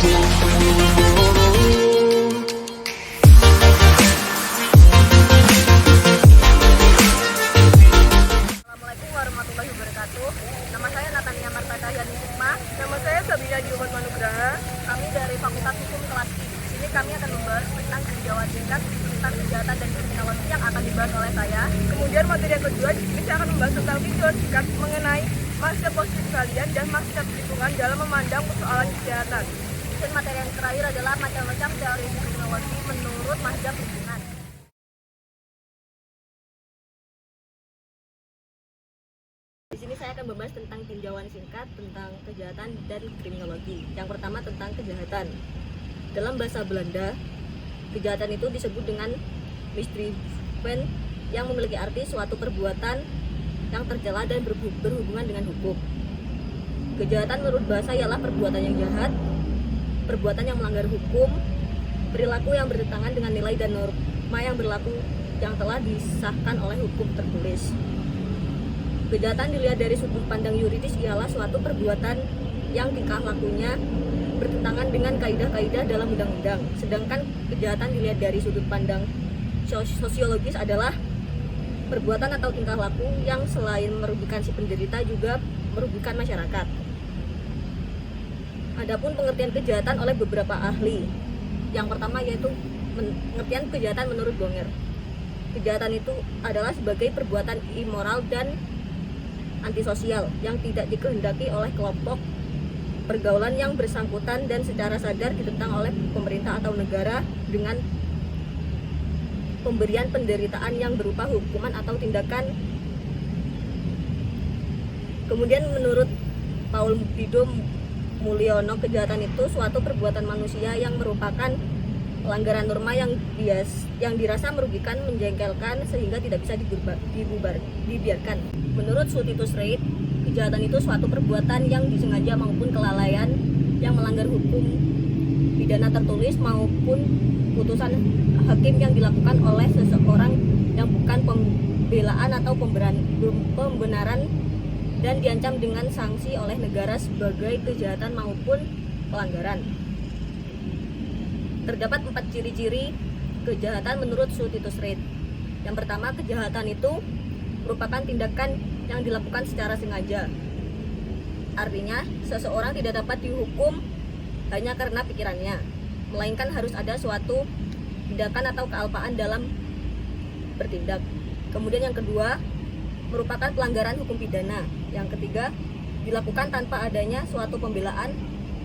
Assalamualaikum warahmatullahi wabarakatuh. Nama saya Natania Marta Cahyani Sukma. Nama saya Sabina Dioman Manugraha. Kami dari Fakultas Hukum kelas I. Di sini kami akan membahas tentang tinjauan singkat tentang kejahatan dan kriminologi yang akan dibahas oleh saya. Kemudian materi yang kedua, di sini saya akan membahas tentang tinjauan singkat mengenai mazhab positif kalian dan mazhab lingkungan dalam memandang persoalan kejahatan. Dan materi yang terakhir adalah macam-macam teori kriminologi menurut mazhab lingkungan. Di sini saya akan membahas tentang tinjauan singkat tentang kejahatan dan kriminologi. Yang pertama tentang kejahatan. Dalam bahasa Belanda, kejahatan itu disebut dengan misdrijven yang memiliki arti suatu perbuatan yang tercela dan berhubungan dengan hukum. Kejahatan menurut bahasa ialah perbuatan yang jahat, perbuatan yang melanggar hukum, perilaku yang bertentangan dengan nilai dan norma yang berlaku yang telah disahkan oleh hukum tertulis. Kejahatan dilihat dari sudut pandang yuridis ialah suatu perbuatan yang tingkah lakunya bertentangan dengan kaidah-kaidah dalam undang-undang. Sedangkan kejahatan dilihat dari sudut pandang sosiologis adalah perbuatan atau tingkah laku yang selain merugikan si penderita juga merugikan masyarakat. Adapun pengertian kejahatan oleh beberapa ahli. Yang pertama yaitu pengertian kejahatan menurut Bonger. Kejahatan itu adalah sebagai perbuatan immoral dan antisosial yang tidak dikehendaki oleh kelompok pergaulan yang bersangkutan dan secara sadar ditentang oleh pemerintah atau negara dengan pemberian penderitaan yang berupa hukuman atau tindakan. Kemudian menurut Paul Bido Mulyono, kejahatan itu suatu perbuatan manusia yang merupakan pelanggaran norma yang dirasa merugikan, menjengkelkan sehingga tidak bisa dibiarkan. Menurut Titus Reid, kejahatan itu suatu perbuatan yang disengaja maupun kelalaian yang melanggar hukum pidana tertulis maupun putusan hakim yang dilakukan oleh seseorang yang bukan pembelaan atau pembenaran dan diancam dengan sanksi oleh negara sebagai kejahatan maupun pelanggaran. Terdapat 4 ciri-ciri kejahatan menurut Titus Reid. Yang pertama, kejahatan itu merupakan tindakan yang dilakukan secara sengaja. Artinya, seseorang tidak dapat dihukum hanya karena pikirannya, melainkan harus ada suatu tindakan atau kealpaan dalam bertindak. Kemudian yang kedua, merupakan pelanggaran hukum pidana. Yang ketiga, dilakukan tanpa adanya suatu pembelaan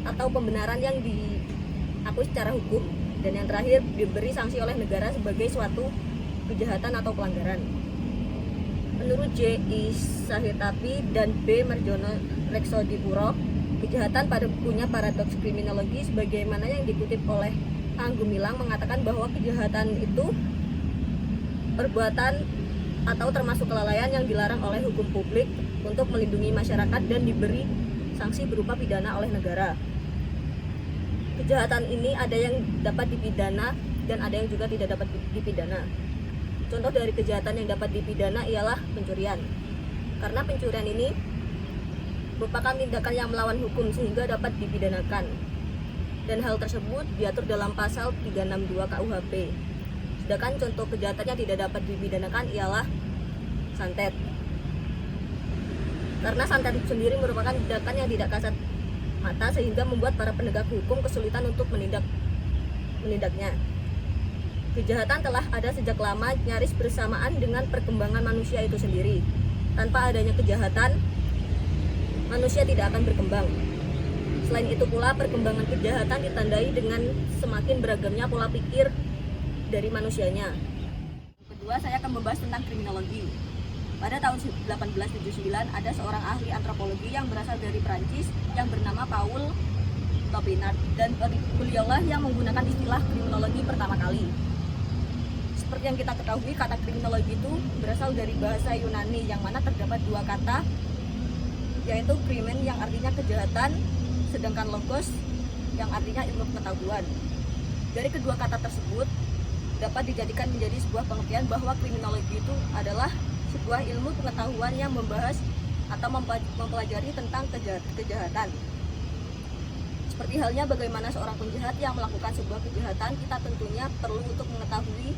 atau pembenaran yang diakui secara hukum. Dan yang terakhir, diberi sanksi oleh negara sebagai suatu kejahatan atau pelanggaran. Menurut J. I. Sahitapi dan B. Marjono Reksodipuro, kejahatan pada bukunya Paradoks Kriminologi sebagaimana yang dikutip oleh A. Gumilang mengatakan bahwa kejahatan itu perbuatan atau termasuk kelalaian yang dilarang oleh hukum publik untuk melindungi masyarakat dan diberi sanksi berupa pidana oleh negara. Kejahatan ini ada yang dapat dipidana dan ada yang juga tidak dapat dipidana. Contoh dari kejahatan yang dapat dipidana ialah pencurian. Karena pencurian ini merupakan tindakan yang melawan hukum sehingga dapat dipidanakan. Dan hal tersebut diatur dalam pasal 362 KUHP. Sedangkan contoh kejahatan yang tidak dapat dipidanakan ialah santet. Karena santet itu sendiri merupakan tindakan yang tidak kasat mata sehingga membuat para penegak hukum kesulitan untuk menindaknya. Kejahatan telah ada sejak lama, nyaris bersamaan dengan perkembangan manusia itu sendiri. Tanpa adanya kejahatan, manusia tidak akan berkembang. Selain itu pula, perkembangan kejahatan ditandai dengan semakin beragamnya pola pikir dari manusianya. Kedua, saya akan membahas tentang kriminologi. Pada tahun 1879, ada seorang ahli antropologi yang berasal dari Prancis yang bernama Paul Topinard, dan beliaulah yang menggunakan istilah kriminologi pertama kali. Seperti yang kita ketahui, kata kriminologi itu berasal dari bahasa Yunani yang mana terdapat dua kata, yaitu krimen yang artinya kejahatan, sedangkan logos yang artinya ilmu pengetahuan. Dari kedua kata tersebut dapat dijadikan menjadi sebuah pengertian bahwa kriminologi itu adalah sebuah ilmu pengetahuan yang membahas atau mempelajari tentang kejahatan. Seperti halnya bagaimana seorang penjahat yang melakukan sebuah kejahatan, kita tentunya perlu untuk mengetahui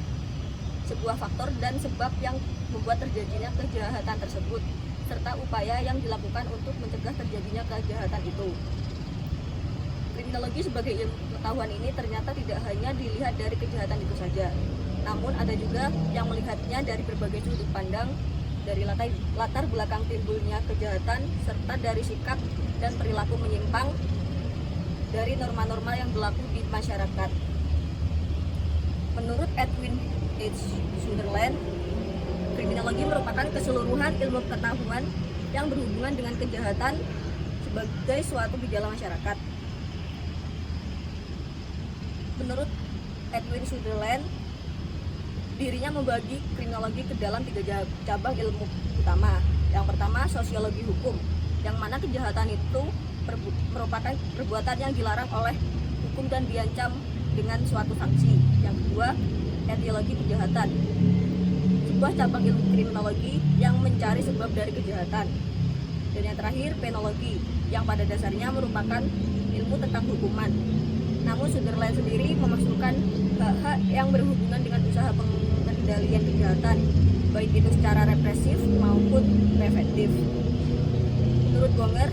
sebuah faktor dan sebab yang membuat terjadinya kejahatan tersebut, serta upaya yang dilakukan untuk mencegah terjadinya kejahatan itu. Kriminologi sebagai ilmu pengetahuan ini ternyata tidak hanya dilihat dari kejahatan itu saja, namun ada juga yang melihatnya dari berbagai sudut pandang, dari latar belakang timbulnya kejahatan, serta dari sikap dan perilaku menyimpang dari norma-norma yang berlaku di masyarakat. Menurut Edwin H. Sutherland, kriminologi merupakan keseluruhan ilmu pengetahuan yang berhubungan dengan kejahatan sebagai suatu gejala masyarakat. Menurut Edwin Sutherland, dirinya membagi kriminologi ke dalam 3 cabang ilmu utama. Yang pertama, sosiologi hukum, yang mana kejahatan itu merupakan perbuatan yang dilarang oleh hukum dan diancam dengan suatu sanksi. Yang kedua, etiologi kejahatan, sebuah cabang ilmu kriminologi yang mencari sebab dari kejahatan. Dan yang terakhir, penologi, yang pada dasarnya merupakan ilmu tentang hukuman. Namun Sutherland sendiri memasukkan hak-hak yang berhubungan dengan usaha pengendalian kejahatan, baik itu secara represif maupun preventif. Menurut Gonger,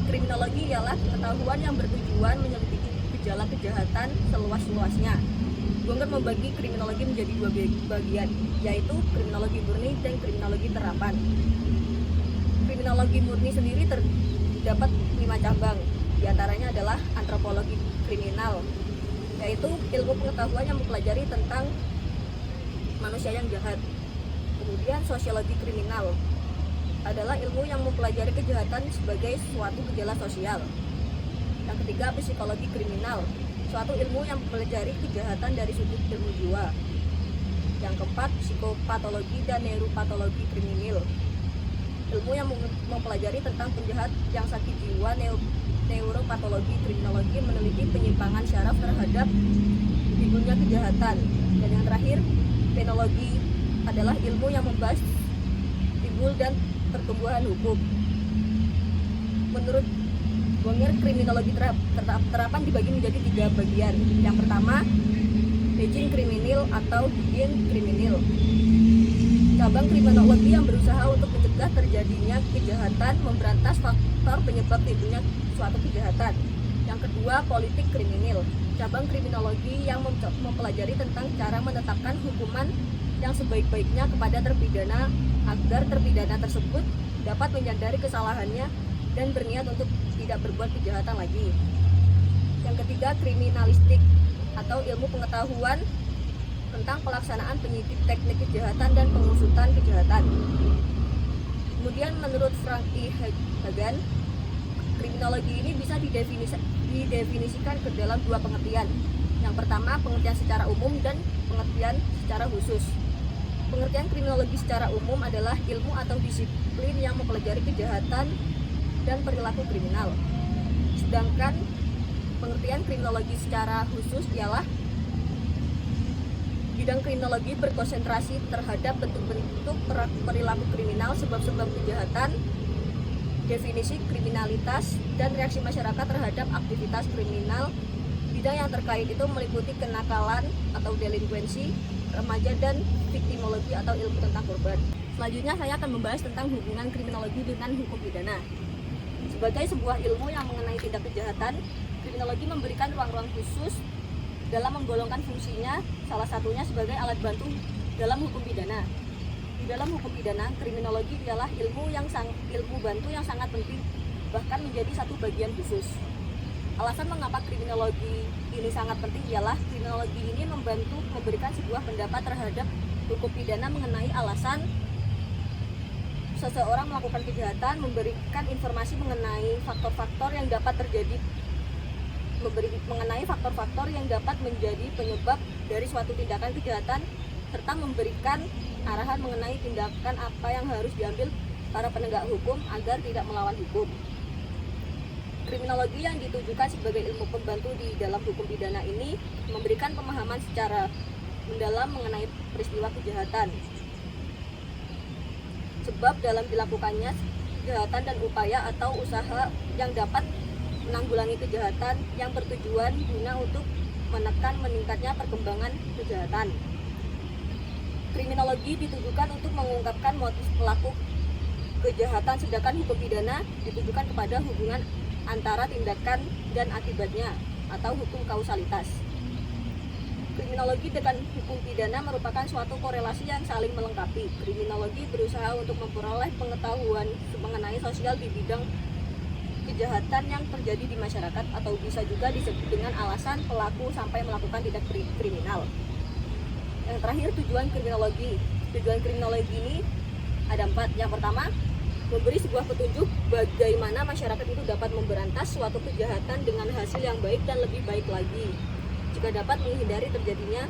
kriminologi ialah pengetahuan yang bertujuan menyelidiki gejala kejahatan seluas-luasnya. Gonger membagi kriminologi menjadi 2 bagian, yaitu kriminologi murni dan kriminologi terapan. Kriminologi murni sendiri terdapat 5 cabang. Di antaranya adalah antropologi kriminal, yaitu ilmu pengetahuan yang mempelajari tentang manusia yang jahat. Kemudian sosiologi kriminal adalah ilmu yang mempelajari kejahatan sebagai suatu gejala sosial. Yang ketiga, psikologi kriminal, suatu ilmu yang mempelajari kejahatan dari sudut ilmu jiwa. Yang keempat, psikopatologi dan neuropatologi kriminal, ilmu yang mempelajari tentang penjahat yang sakit jiwa. Neuropatologi kriminologi meneliti penyimpangan syaraf terhadap timbulnya kejahatan. Dan yang terakhir, penologi adalah ilmu yang membahas timbul dan pertumbuhan hukum. Menurut Gonger, kriminologi terapan dibagi menjadi 3 bagian. Yang pertama, hygiene kriminal atau higien kriminal, cabang kriminologi yang berusaha untuk mencegah terjadinya kejahatan, memberantas faktor penyebab timbulnya suatu kejahatan. Yang kedua, politik kriminal, cabang kriminologi yang mempelajari tentang cara menetapkan hukuman yang sebaik-baiknya kepada terpidana agar terpidana tersebut dapat menyadari kesalahannya dan berniat untuk tidak berbuat kejahatan lagi. Yang ketiga, kriminalistik atau ilmu pengetahuan tentang pelaksanaan penyidik teknik kejahatan dan pengusutan kejahatan. Kemudian menurut Frank E. Hagan, kriminologi ini bisa didefinisikan ke dalam 2 pengertian. Yang pertama, pengertian secara umum dan pengertian secara khusus. Pengertian kriminologi secara umum adalah ilmu atau disiplin yang mempelajari kejahatan dan perilaku kriminal. Sedangkan pengertian kriminologi secara khusus ialah bidang kriminologi berkonsentrasi terhadap bentuk-bentuk perilaku kriminal, sebab-sebab kejahatan, definisi kriminalitas, dan reaksi masyarakat terhadap aktivitas kriminal. Bidang yang terkait itu meliputi kenakalan atau delinkuensi, remaja, dan viktimologi atau ilmu tentang korban. Selanjutnya saya akan membahas tentang hubungan kriminologi dengan hukum pidana. Sebagai sebuah ilmu yang mengenai tindak kejahatan, kriminologi memberikan ruang-ruang khusus dalam menggolongkan fungsinya, salah satunya sebagai alat bantu dalam hukum pidana. Di dalam hukum pidana, kriminologi ialah ilmu bantu yang sangat penting, bahkan menjadi satu bagian khusus. Alasan mengapa kriminologi ini sangat penting ialah kriminologi ini membantu memberikan sebuah pendapat terhadap hukum pidana mengenai alasan seseorang melakukan kejahatan, memberikan informasi mengenai faktor-faktor yang dapat terjadi, mengenai faktor-faktor yang dapat menjadi penyebab dari suatu tindakan kejahatan, serta memberikan arahan mengenai tindakan apa yang harus diambil para penegak hukum agar tidak melawan hukum. Kriminologi yang ditujukan sebagai ilmu pembantu di dalam hukum pidana ini memberikan pemahaman secara mendalam mengenai peristiwa kejahatan. Sebab dalam dilakukannya kejahatan dan upaya atau usaha yang dapat menanggulangi kejahatan yang bertujuan guna untuk menekan meningkatnya perkembangan kejahatan. Kriminologi ditujukan untuk mengungkapkan motif pelaku kejahatan, sedangkan hukum pidana ditujukan kepada hubungan antara tindakan dan akibatnya atau hukum kausalitas. Kriminologi dengan hukum pidana merupakan suatu korelasi yang saling melengkapi. Kriminologi berusaha untuk memperoleh pengetahuan mengenai sosial di bidang kejahatan yang terjadi di masyarakat, atau bisa juga disebut dengan alasan pelaku sampai melakukan tindak kriminal. Yang terakhir, tujuan kriminologi. Tujuan kriminologi ini ada 4. Yang pertama, memberi sebuah petunjuk bagaimana masyarakat itu dapat memberantas suatu kejahatan dengan hasil yang baik dan lebih baik lagi, jika dapat menghindari terjadinya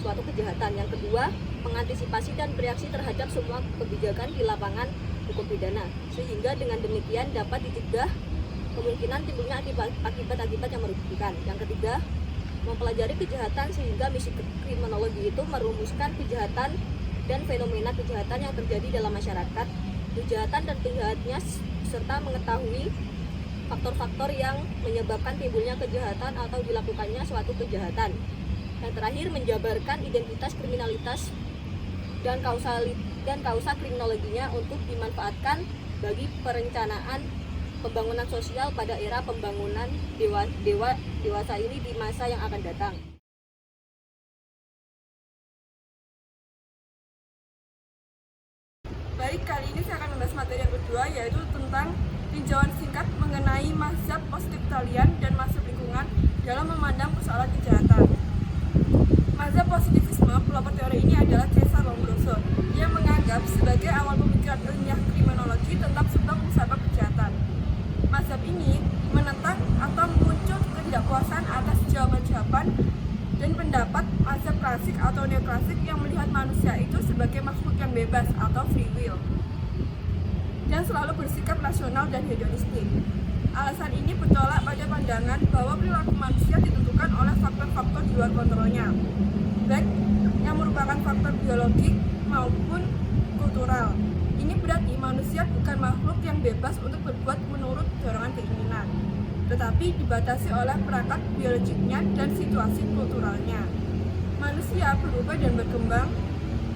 suatu kejahatan. Yang kedua, mengantisipasi dan bereaksi terhadap semua kebijakan di lapangan hukum pidana, sehingga dengan demikian dapat dicegah kemungkinan timbulnya akibat-akibat yang merugikan. Yang ketiga, mempelajari kejahatan, sehingga misi kriminologi itu merumuskan kejahatan dan fenomena kejahatan yang terjadi dalam masyarakat, kejahatan dan penjahatnya, serta mengetahui faktor-faktor yang menyebabkan timbulnya kejahatan atau dilakukannya suatu kejahatan. Yang terakhir, menjabarkan identitas kriminalitas dan kausa kriminologinya untuk dimanfaatkan bagi perencanaan pembangunan sosial pada era pembangunan dewasa ini di masa yang akan datang. Baik, kali ini saya akan membahas materi yang kedua, yaitu tentang tinjauan singkat mengenai mazhab positif talian dan mazhab lingkungan dalam memandang persoalan kejahatan. Mazhab positivisme, pelopor teori ini adalah Cesar Lombroso, yang menganggap sebagai awal pemikiran ilmiah kriminologi tentang sebab-musabab kejahatan. Mazhab ini menentang atau muncul ketidakpuasan atas jawaban-jawaban dan pendapat mazhab klasik atau neoklasik yang melihat manusia itu sebagai makhluk yang bebas atau free will, dan selalu bersikap rasional dan hedonistik. Alasan ini bertolak pada pandangan bahwa perilaku manusia ditentukan oleh faktor-faktor di luar kontrolnya, baik yang merupakan faktor biologik maupun kultural. Ini berarti manusia bukan makhluk yang bebas untuk berbuat menurut dorongan keinginan, tetapi dibatasi oleh perangkat biologiknya dan situasi kulturalnya. Manusia berubah dan berkembang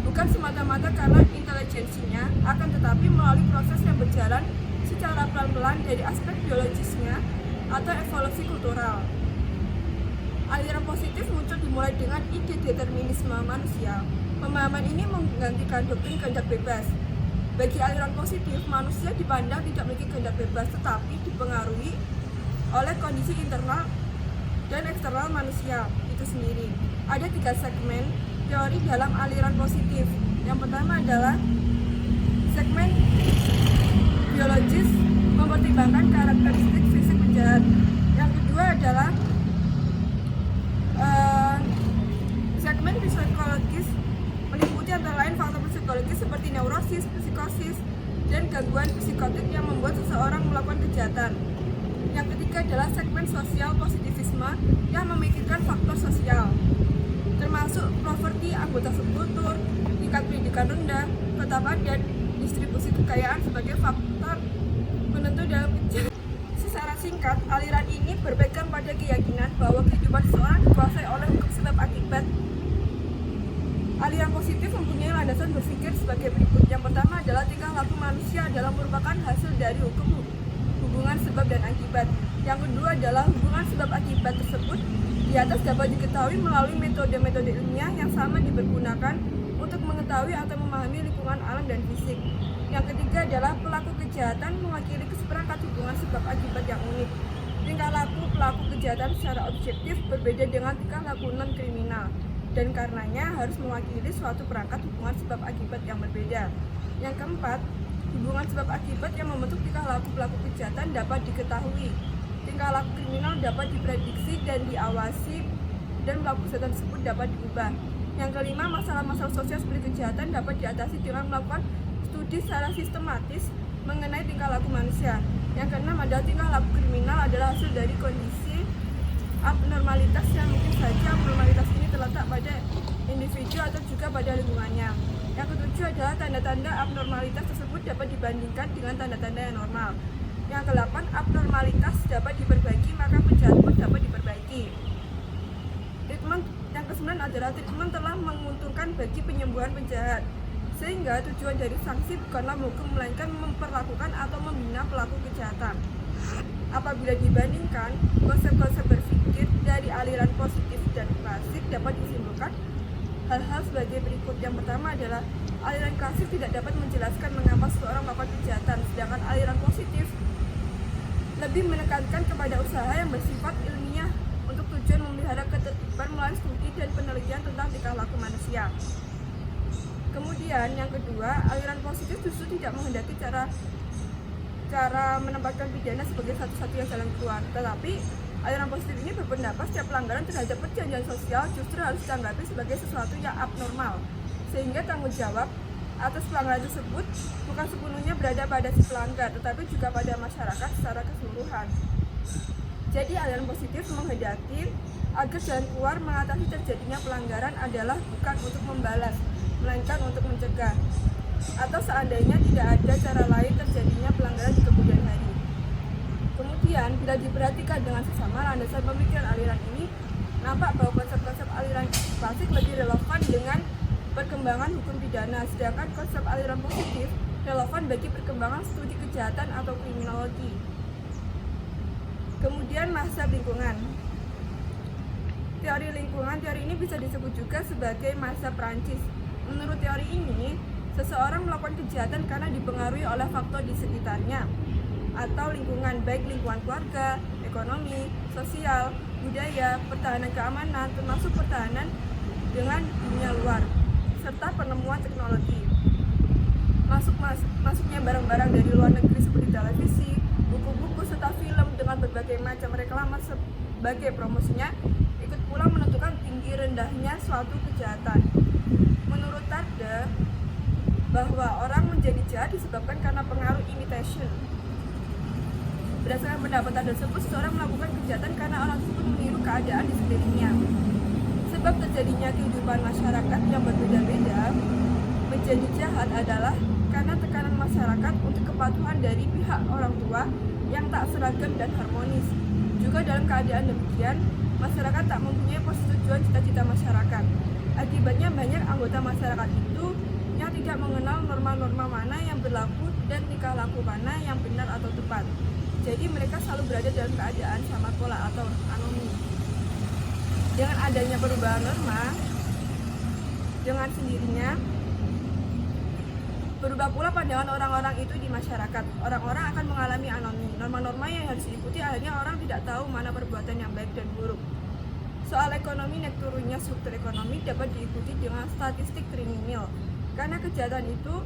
bukan semata-mata karena intelijensinya, akan tetapi melalui proses yang berjalan secara pelan-pelan dari aspek biologisnya atau evolusi kultural. Aliran positif muncul dimulai dengan ide determinisme manusia. Pemahaman ini menggantikan doktrin kehendak bebas. Bagi aliran positif, manusia dipandang tidak memiliki kehendak bebas, tetapi dipengaruhi oleh kondisi internal dan eksternal manusia itu sendiri. Ada 3 segmen teori dalam aliran positif. Yang pertama adalah segmen biologis, mempertimbangkan karakteristik fisik penjahat. Yang kedua adalah segmen psikologis, meliputi antara lain faktor psikologis seperti neurosis, psikosis, dan gangguan psikotik yang membuat seseorang melakukan kejahatan. Yang ketiga adalah segmen sosial positivisme yang memikirkan faktor sosial, termasuk poverty, anggota subkultur, tingkat pendidikan rendah, kota padat, distribusi kekayaan sebagai faktor penentu dalam kejahatan. Secara singkat, aliran ini berpegang pada keyakinan bahwa kehidupan seseorang dikuasai oleh hukum sebab akibat. Aliran positif mempunyai landasan berpikir sebagai berikut. Yang pertama adalah tingkah laku manusia adalah merupakan hasil dari hukum hubungan sebab dan akibat. Yang kedua adalah hubungan sebab akibat tersebut di atas dapat diketahui melalui metode-metode ilmiah yang sama dipergunakan untuk mengetahui atau memahami lingkungan alam dan fisik. Yang ketiga adalah pelaku kejahatan mewakili seperangkat hubungan sebab akibat yang unik. Tingkah laku pelaku kejahatan secara objektif berbeda dengan tingkah laku non-kriminal, dan karenanya harus mewakili suatu perangkat hubungan sebab akibat yang berbeda. Yang keempat, hubungan sebab akibat yang membentuk tingkah laku pelaku kejahatan dapat diketahui. Tingkah laku kriminal dapat diprediksi dan diawasi, dan pelaku kejahatan tersebut dapat diubah. Yang kelima, masalah-masalah sosial seperti kejahatan dapat diatasi dengan melakukan studi secara sistematis mengenai tingkah laku manusia. Yang keenam adalah tingkah laku kriminal adalah hasil dari kondisi abnormalitas yang mungkin saja abnormalitas ini terletak pada individu atau juga pada lingkungannya. Yang ketujuh adalah tanda-tanda abnormalitas tersebut dapat dibandingkan dengan tanda-tanda yang normal. Yang ke-8, abnormalitas dapat diperbaiki, maka penjahat pun dapat diperbaiki. Treatment yang ke-9 adalah treatment telah menguntungkan bagi penyembuhan penjahat, sehingga tujuan dari sanksi bukanlah menghukum melainkan memperlakukan atau membina pelaku kejahatan. Apabila dibandingkan konsep-konsep berpikir dari aliran positif dan klasik, dapat disimpulkan hal-hal sebagai berikut. Yang pertama adalah aliran klasik tidak dapat menjelaskan mengapa seseorang melakukan kejahatan, sedangkan aliran positif lebih menekankan kepada usaha yang bersifat ilmiah untuk tujuan memelihara ketertiban melalui studi dan penelitian tentang tingkah laku manusia. Kemudian yang kedua, aliran positif justru tidak menghendaki cara menempatkan pidana sebagai satu-satunya jalan keluar, tetapi aliran positif ini berpendapat setiap pelanggaran terhadap perjanjian sosial justru harus ditanggapi sebagai sesuatu yang abnormal, sehingga tanggung jawab atas pelanggaran tersebut bukan sepenuhnya berada pada si pelanggar, tetapi juga pada masyarakat secara keseluruhan. Jadi aliran positif menghendaki agar jalan keluar mengatasi terjadinya pelanggaran adalah bukan untuk membalas, melainkan untuk mencegah. Atau seandainya tidak ada cara lain terjadinya pelanggaran di kemudian hari. Kemudian, bila diperhatikan dengan sesama landasan pemikiran aliran ini, nampak bahwa konsep-konsep aliran klasik lebih relevan dengan perkembangan hukum pidana, sedangkan konsep aliran positif relevan bagi perkembangan studi kejahatan atau kriminologi. Kemudian masa lingkungan. Teori lingkungan, teori ini bisa disebut juga sebagai masa Prancis. Menurut teori ini, seseorang melakukan kejahatan karena dipengaruhi oleh faktor di sekitarnya atau lingkungan, baik lingkungan keluarga, ekonomi, sosial, budaya, pertahanan keamanan, termasuk pertahanan dengan dunia luar, serta penemuan teknologi. Masuknya barang-barang dari luar negeri seperti televisi, buku-buku, serta film dengan berbagai macam reklame sebagai promosinya ikut pula menentukan tinggi rendahnya suatu kejahatan. Menurut Tarde, bahwa orang menjadi jahat disebabkan karena pengaruh imitation. Berdasarkan pendapat tersebut, seseorang melakukan kejahatan karena orang tersebut meniru keadaan di sekelilingnya. Sebab terjadinya kehidupan masyarakat yang berbeda-beda menjadi jahat adalah karena tekanan masyarakat untuk kepatuhan dari pihak orang tua yang tak seragam dan harmonis. Juga dalam keadaan demikian, masyarakat tak mempunyai persetujuan cita-cita masyarakat. Akibatnya banyak anggota masyarakat itu yang tidak mengenal norma-norma mana yang berlaku dan tingkah laku mana yang benar atau tepat. Jadi mereka selalu berada dalam keadaan sama pola atau anomi. Dengan adanya perubahan norma, dengan sendirinya berubah pula pandangan orang-orang itu di masyarakat. Orang-orang akan mengalami anomi. Norma-norma yang harus diikuti akhirnya orang tidak tahu mana perbuatan yang baik dan buruk. Soal ekonomi, naik turunnya struktur ekonomi dapat diikuti dengan statistik kriminal. Karena kejahatan itu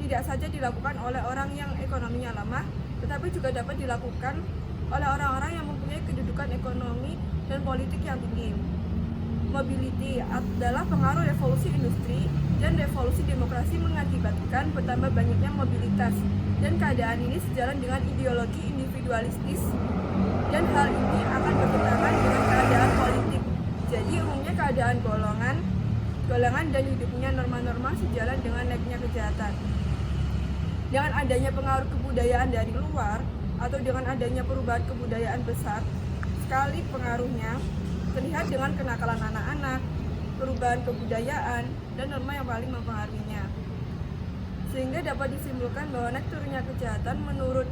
tidak saja dilakukan oleh orang yang ekonominya lemah, tetapi juga dapat dilakukan oleh orang-orang yang mempunyai kedudukan ekonomi dan politik yang tinggi. Mobility adalah pengaruh revolusi industri dan revolusi demokrasi mengakibatkan bertambah banyaknya mobilitas, dan keadaan ini sejalan dengan ideologi individualistis, dan hal ini akan bertentangan dengan keadaan politik. Jadi umumnya keadaan golongan dan hidupnya norma-norma sejalan dengan naiknya kejahatan. Dengan adanya pengaruh kebudayaan dari luar atau dengan adanya perubahan kebudayaan besar sekali pengaruhnya terlihat dengan kenakalan anak-anak, perubahan kebudayaan, dan norma yang paling mempengaruhinya. Sehingga dapat disimpulkan bahwa naik turunnya kejahatan menurut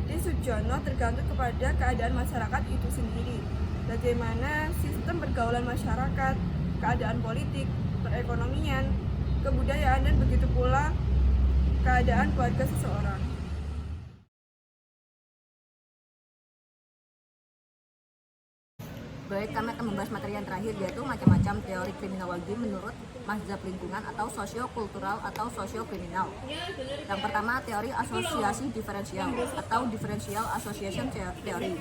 Di Sujono tergantung kepada keadaan masyarakat itu sendiri. Bagaimana sistem pergaulan masyarakat, keadaan politik, perekonomian, kebudayaan, dan begitu pula keadaan keluarga seseorang. Baik, kami akan membahas materi yang terakhir, yaitu macam-macam teori kriminologi menurut mazhab lingkungan atau sosio-kultural atau sosio-kriminal. Yang pertama, teori asosiasi diferensial atau differential association theory.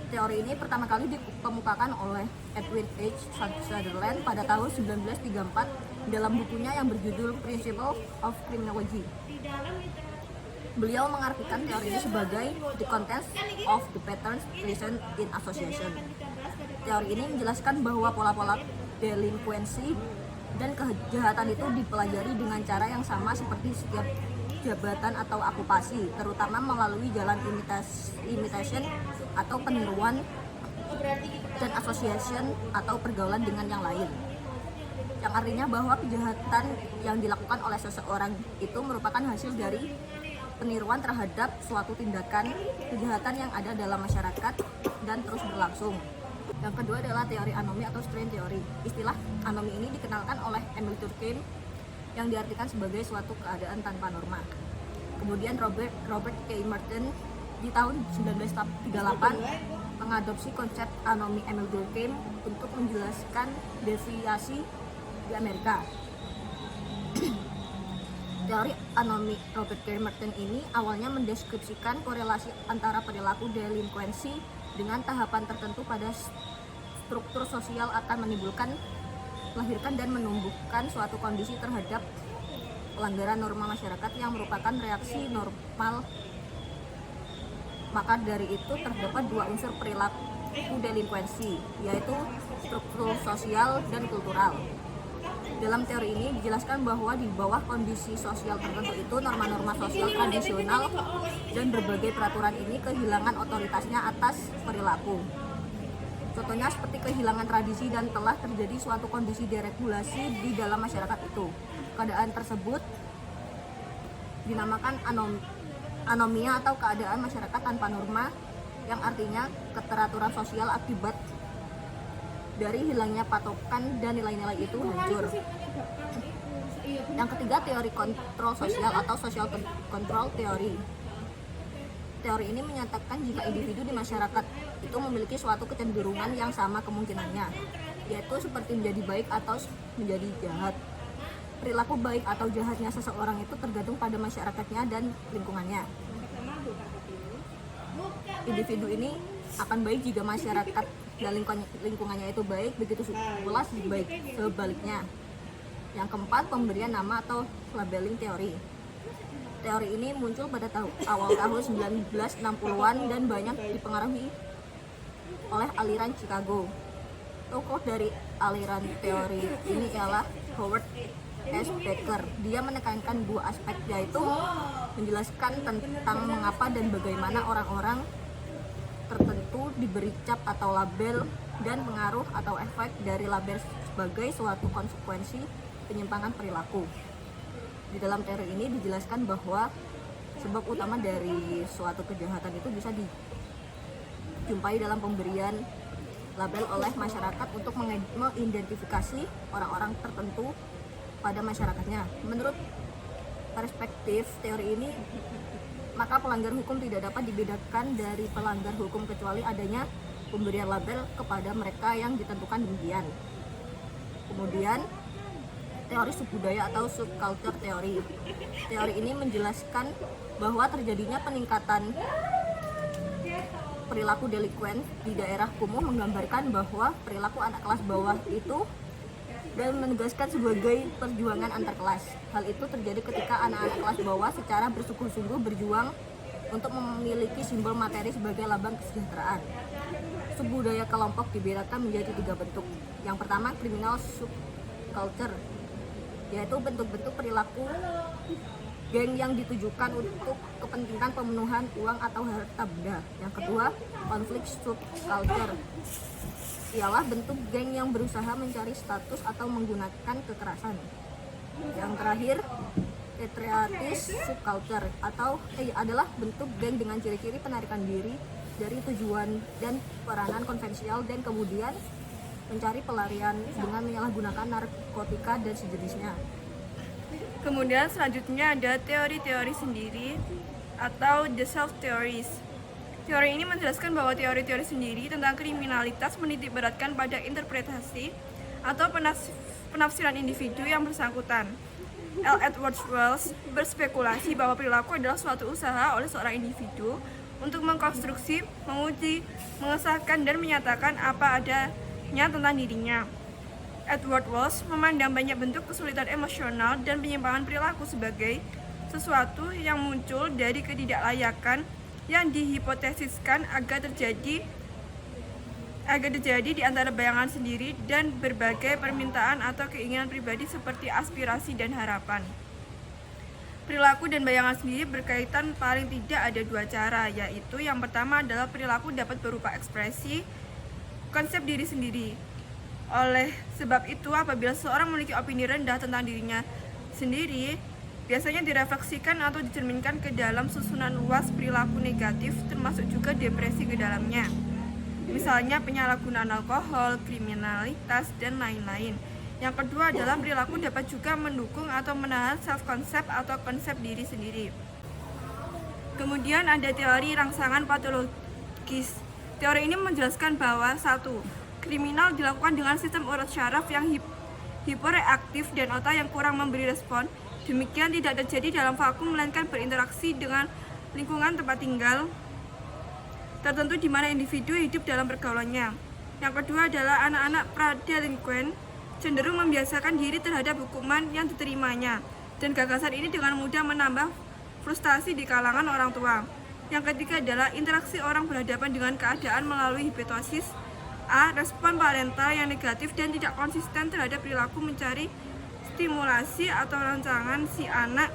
Teori ini pertama kali dikemukakan oleh Edwin H. Sutherland pada tahun 1934 dalam bukunya yang berjudul Principles of Criminology. Beliau mengartikan teori ini sebagai the contents of the patterns present in association. Teori ini menjelaskan bahwa pola-pola delinkuensi dan kejahatan itu dipelajari dengan cara yang sama seperti setiap jabatan atau okupasi, terutama melalui jalan imitation atau peniruan dan association atau pergaulan dengan yang lain. Yang artinya bahwa kejahatan yang dilakukan oleh seseorang itu merupakan hasil dari peniruan terhadap suatu tindakan kejahatan yang ada dalam masyarakat dan terus berlangsung. Yang kedua adalah teori anomi atau strain theory. Istilah anomi ini dikenalkan oleh Emil Durkheim yang diartikan sebagai suatu keadaan tanpa norma. Kemudian Robert K. Merton di tahun 1938 mengadopsi konsep anomi Emil Durkheim untuk menjelaskan deviasi di Amerika. Teori anomi Robert K. Merton ini awalnya mendeskripsikan korelasi antara perilaku delinkuensi dengan tahapan tertentu pada struktur sosial akan melahirkan dan menumbuhkan suatu kondisi terhadap pelanggaran norma masyarakat yang merupakan reaksi normal. Maka dari itu terdapat dua unsur perilaku delinkuensi, yaitu struktur sosial dan kultural. Dalam teori ini dijelaskan bahwa di bawah kondisi sosial tertentu itu norma-norma sosial tradisional dan berbagai peraturan ini kehilangan otoritasnya atas perilaku. Contohnya seperti kehilangan tradisi dan telah terjadi suatu kondisi deregulasi di dalam masyarakat itu. Keadaan tersebut dinamakan anomia atau keadaan masyarakat tanpa norma, yang artinya keteraturan sosial akibat dari hilangnya patokan dan nilai-nilai itu hancur. Yang ketiga, teori kontrol sosial atau social control theory. Teori ini menyatakan jika individu di masyarakat itu memiliki suatu kecenderungan yang sama kemungkinannya, yaitu seperti menjadi baik atau menjadi jahat. Perilaku baik atau jahatnya seseorang itu tergantung pada masyarakatnya dan lingkungannya. Individu ini akan baik jika masyarakat dan lingkungannya itu baik, begitu pula sebaliknya. Yang keempat, pemberian nama atau labeling teori. Teori ini muncul pada awal tahun 1960-an dan banyak dipengaruhi oleh aliran Chicago. Tokoh dari aliran teori ini ialah Howard S. Becker. Dia menekankan dua aspek, yaitu menjelaskan tentang mengapa dan bagaimana orang-orang tertentu diberi cap atau label dan pengaruh atau efek dari label sebagai suatu konsekuensi penyimpangan perilaku. Di dalam teori ini dijelaskan bahwa sebab utama dari suatu kejahatan itu bisa dijumpai dalam pemberian label oleh masyarakat untuk mengidentifikasi orang-orang tertentu pada masyarakatnya. Menurut perspektif teori ini, maka pelanggar hukum tidak dapat dibedakan dari pelanggar hukum kecuali adanya pemberian label kepada mereka yang ditentukan demikian. Kemudian, teori subbudaya atau subculture teori. Teori ini menjelaskan bahwa terjadinya peningkatan perilaku delikuen di daerah kumuh menggambarkan bahwa perilaku anak kelas bawah itu dan menegaskan sebagai perjuangan antar kelas. Hal itu terjadi ketika anak-anak kelas bawah secara bersungguh-sungguh berjuang untuk memiliki simbol materi sebagai lambang kesejahteraan. Subbudaya kelompok dibedakan menjadi 3 bentuk. Yang pertama, criminal subculture, yaitu bentuk-bentuk perilaku geng yang ditujukan untuk kepentingan pemenuhan uang atau harta benda. Yang kedua, konflik subculture, ialah bentuk geng yang berusaha mencari status atau menggunakan kekerasan. Yang terakhir, patriotis subculture adalah bentuk geng dengan ciri-ciri penarikan diri dari tujuan dan peranan konvensional dan kemudian mencari pelarian dengan menyalahgunakan narkotika dan sejenisnya. Kemudian selanjutnya ada teori-teori sendiri atau the self theories. Teori ini menjelaskan bahwa teori-teori sendiri tentang kriminalitas menitikberatkan pada interpretasi atau penafsiran individu yang bersangkutan. L. Edward Wells berspekulasi bahwa perilaku adalah suatu usaha oleh seorang individu untuk mengkonstruksi, menguji, mengesahkan, dan menyatakan apa adanya tentang dirinya. Edward Wells memandang banyak bentuk kesulitan emosional dan penyimpangan perilaku sebagai sesuatu yang muncul dari ketidaklayakan yang dihipotesiskan agar terjadi di antara bayangan sendiri dan berbagai permintaan atau keinginan pribadi seperti aspirasi dan harapan. Perilaku dan bayangan sendiri berkaitan paling tidak ada dua cara, yaitu yang pertama adalah perilaku dapat berupa ekspresi konsep diri sendiri. Oleh sebab itu, apabila seseorang memiliki opini rendah tentang dirinya sendiri, biasanya direfleksikan atau dicerminkan ke dalam susunan luas perilaku negatif, termasuk juga depresi ke dalamnya. Misalnya penyalahgunaan alkohol, kriminalitas, dan lain-lain. Yang kedua adalah perilaku dapat juga mendukung atau menahan self-concept atau konsep diri sendiri. Kemudian ada teori rangsangan patologis. Teori ini menjelaskan bahwa 1. Kriminal dilakukan dengan sistem urat syaraf yang hipereaktif dan otak yang kurang memberi respon. Demikian tidak terjadi dalam vakum, melainkan berinteraksi dengan lingkungan tempat tinggal tertentu di mana individu hidup dalam pergaulannya. Yang kedua adalah anak-anak pradelinquen cenderung membiasakan diri terhadap hukuman yang diterimanya, dan gagasan ini dengan mudah menambah frustasi di kalangan orang tua. Yang ketiga adalah interaksi orang berhadapan dengan keadaan melalui hipnosis. A. Respon parental yang negatif dan tidak konsisten terhadap perilaku mencari stimulasi atau rancangan si anak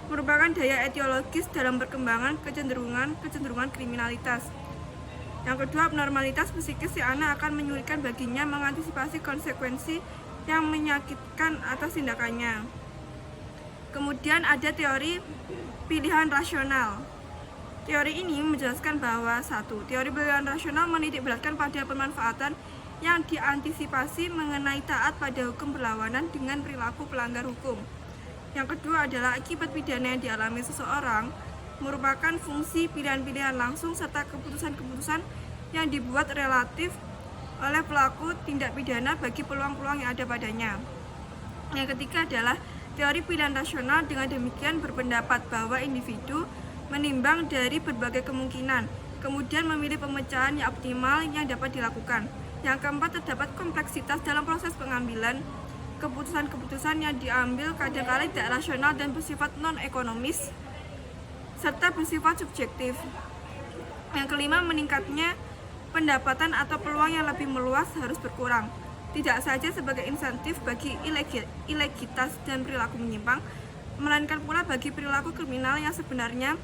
merupakan daya etiologis dalam perkembangan kecenderungan kriminalitas. Yang kedua, abnormalitas psikis si anak akan menyulitkan baginya mengantisipasi konsekuensi yang menyakitkan atas tindakannya. Kemudian ada teori pilihan rasional. Teori ini menjelaskan bahwa 1. Teori pilihan rasional menitikberatkan pada pemanfaatan yang diantisipasi mengenai taat pada hukum berlawanan dengan perilaku pelanggar hukum. Yang kedua adalah akibat pidana yang dialami seseorang merupakan fungsi pilihan-pilihan langsung serta keputusan-keputusan yang dibuat relatif oleh pelaku tindak pidana bagi peluang-peluang yang ada padanya. Yang ketiga adalah teori pilihan rasional. Dengan demikian berpendapat bahwa individu menimbang dari berbagai kemungkinan, kemudian memilih pemecahan yang optimal yang dapat dilakukan. Yang keempat, terdapat kompleksitas dalam proses pengambilan keputusan-keputusan yang diambil kadang-kala tidak rasional dan bersifat non-ekonomis serta bersifat subjektif. Yang kelima, meningkatnya pendapatan atau peluang yang lebih meluas harus berkurang, tidak saja sebagai insentif bagi ilegitas dan perilaku menyimpang, melainkan pula bagi perilaku kriminal yang sebenarnya,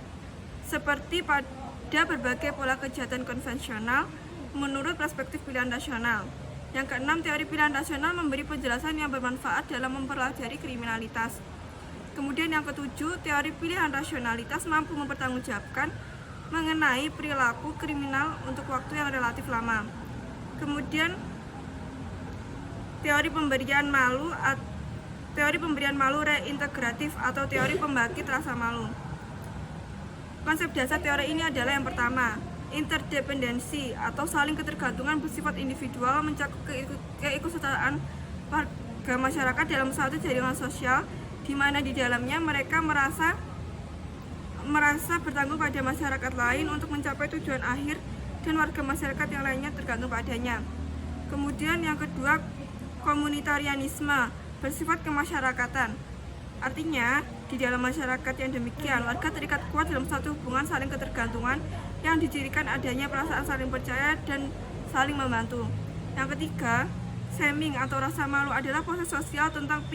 seperti pada berbagai pola kejahatan konvensional menurut perspektif pilihan rasional. Yang keenam, teori pilihan rasional memberi penjelasan yang bermanfaat dalam mempelajari kriminalitas. Kemudian yang ketujuh, teori pilihan rasionalitas mampu mempertanggungjawabkan mengenai perilaku kriminal untuk waktu yang relatif lama. Kemudian teori pemberian malu reintegratif atau teori pembangkit rasa malu. Konsep dasar teori ini adalah yang pertama, interdependensi atau saling ketergantungan bersifat individual mencakup keikutsertaan warga masyarakat dalam suatu jaringan sosial di mana di dalamnya mereka merasa bertanggung pada masyarakat lain untuk mencapai tujuan akhir dan warga masyarakat yang lainnya tergantung padanya. Kemudian yang kedua, komunitarianisme bersifat kemasyarakatan. Artinya, di dalam masyarakat yang demikian, warga terikat kuat dalam satu hubungan saling ketergantungan yang dicirikan adanya perasaan saling percaya dan saling membantu. Yang ketiga, shaming atau rasa malu adalah proses sosial tentang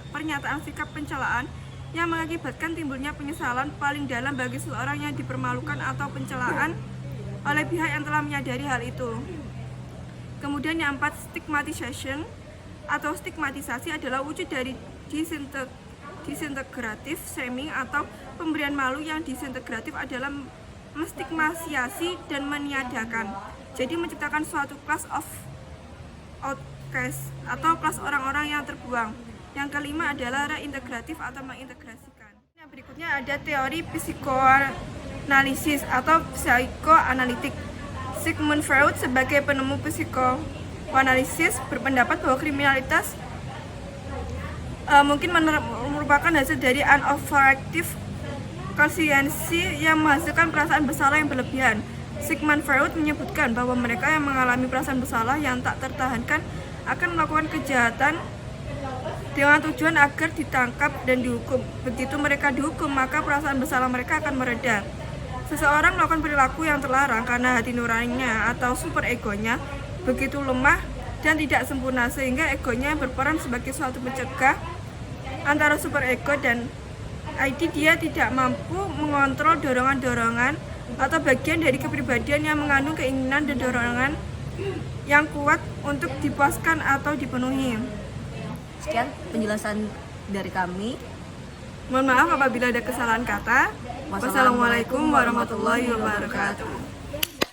pernyataan sikap pencelaan yang mengakibatkan timbulnya penyesalan paling dalam bagi seseorang yang dipermalukan atau pencelaan oleh pihak yang telah menyadari hal itu. Kemudian yang empat, stigmatization atau stigmatisasi adalah wujud dari disintegratif shaming atau pemberian malu. Yang disintegratif adalah menstigmatisasi dan meniadakan, jadi menciptakan suatu class of outcast atau kelas orang-orang yang terbuang. Yang kelima adalah reintegratif atau mengintegrasikan. Yang berikutnya ada teori psikoanalisis atau psikoanalitik. Sigmund Freud sebagai penemu psikoanalisis berpendapat bahwa kriminalitas mungkin merupakan hasil dari unoveractive konsiensi yang menghasilkan perasaan bersalah yang berlebihan. Sigmund Freud menyebutkan bahwa mereka yang mengalami perasaan bersalah yang tak tertahankan akan melakukan kejahatan dengan tujuan agar ditangkap dan dihukum. Begitu mereka dihukum, maka perasaan bersalah mereka akan mereda. Seseorang melakukan perilaku yang terlarang karena hati nuraninya atau super egonya begitu lemah dan tidak sempurna, sehingga egonya berperan sebagai suatu pencegah antara super ego dan ID dia tidak mampu mengontrol dorongan-dorongan atau bagian dari kepribadian yang mengandung keinginan dan dorongan yang kuat untuk dipuaskan atau dipenuhi. Sekian penjelasan dari kami. Mohon maaf apabila ada kesalahan kata. Wassalamualaikum warahmatullahi wabarakatuh.